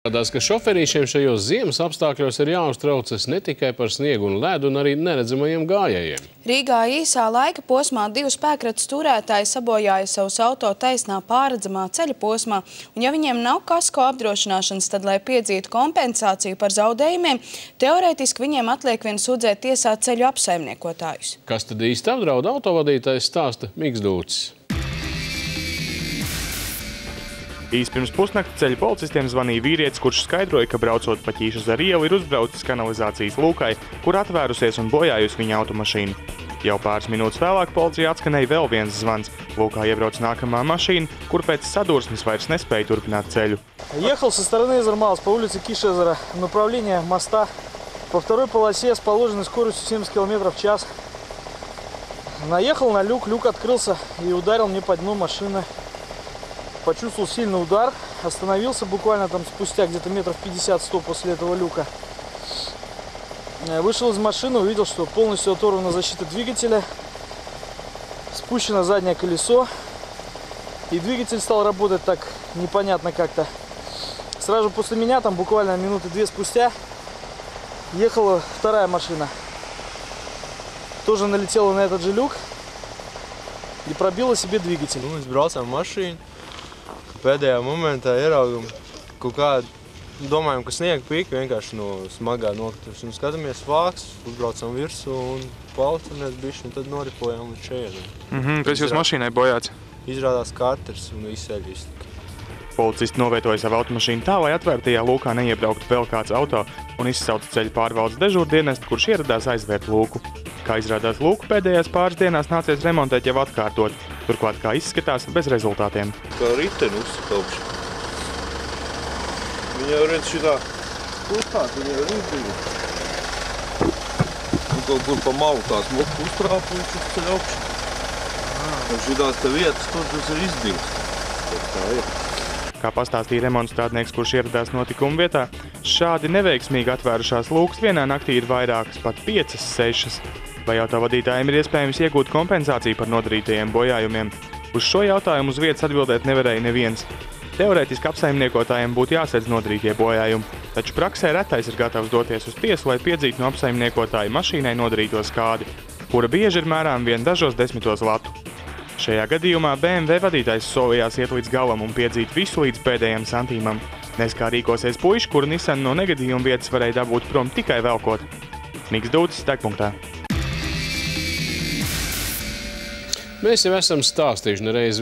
Tādās, ka šoferīšiem šajos ziemas apstākļos ir jāuztraucas ne tikai par sniegu un ledu, un arī neredzamajiem gājējiem. Rīgā īsā laika posmā 2 spēkrates turētāji sabojāja savus auto taisnā pārredzamā ceļa posmā, un ja viņiem nav kasko apdrošināšanas, tad, lai piedzītu kompensāciju par zaudējumiem, teorētiski viņiem atliek vien sūdzēt tiesā ceļu apsaimniekotājus. Kas tad īsti apdraud autovadītājs, stāsta Miks Dūcis. Īsi pirms pusnakts ceļa policistiem zvanīja vīrietis, kurš skaidroja, ka braucot pa Ķīšezaru ielu ir uzbraucis kanalizācijas lūkai, kur atvērusies un bojājusi viņa automašīnu. Jau pāris minūtes vēlāk policija atskanēja vēl viens zvans. Lūkā iebrauc nākamā mašīna, kur pēc sadursmes vairs nespēja turpināt ceļu. Ехал со стороны Изармалс по улице Кишезера в направлении моста по второй полосе с положенной скоростью 70 км в час. Наехал на люк, люк открылся и ударил мне по дну машины. Почувствовал сильный удар, остановился буквально там спустя где-то метров 50-100 после этого люка. Вышел из машины, увидел, что полностью оторвана защита двигателя, спущено заднее колесо, и двигатель стал работать так непонятно как-то. Сразу после меня, там буквально минуты 2 спустя, ехала вторая машина. Тоже налетела на этот же люк и pробила себе двигатель. Mēs braucām mašīnu. Pēdējā momentā ieraugam kaut kādu, domājam, ka sniega pīka vienkārši no smagā nokrituši. Un skatāmies vāks, uzbraucam virsū un paucamies bišķi, un tad noripojām līdz šeit. Kas jūs mašīnai bojāts? Izrādās karters un visu ceļu iztika. Policisti novietoja savu automašīnu tā, lai atvērtajā lūkā neiebrauktu vēl kāds auto un izsauca ceļu pārvaldes dežūrdienestu, kurš ieradās aizvērt lūku. Kā izrādās, lūku pēdējās pāris dienās nācies remontēt jau atkārtot, turklāt, kā izskatās, bez rezultātiem. Kā riteni uzsakaupši. Viņa jau redz šitā uzstāt, viņa jau rītīgi. Un kaut kur pa malu tās moku uztrāpuši uz ceļa augšu. Un šitās te vietas, tur tas ir izdīgs. Tā ir. Kā pastāstīja remontstrādnieks, kurš ieradās notikuma vietā, šādi neveiksmīgi atvērušās lūkas vienā naktī ir vairākas, pat 5, 6. Vai autovadītājiem ir iespējams iegūt kompensāciju par nodarītajiem bojājumiem? Uz šo jautājumu uz vietas atbildēt nevarēja neviens. Teorētiski apsaimniekotājiem būtu jāsedz nodarītie bojājumi, taču praksē retais ir gatavs doties uz tiesu, lai piedzītu no apsaimniekotāja mašīnai nodarīto skādi, kura bieži ir mērām vien dažos 10 latu. Šajā gadījumā BMW vadītājs solījās iet līdz galam un piedzīt visu līdz pēdējiem santīmam. Nes kā rīkosies puiši, kuru Nissan no negadījuma vietas varēja dabūt prom tikai velkot. Miks Dūcis, Degpunktā. Mēs jau esam stāstījuši nereiz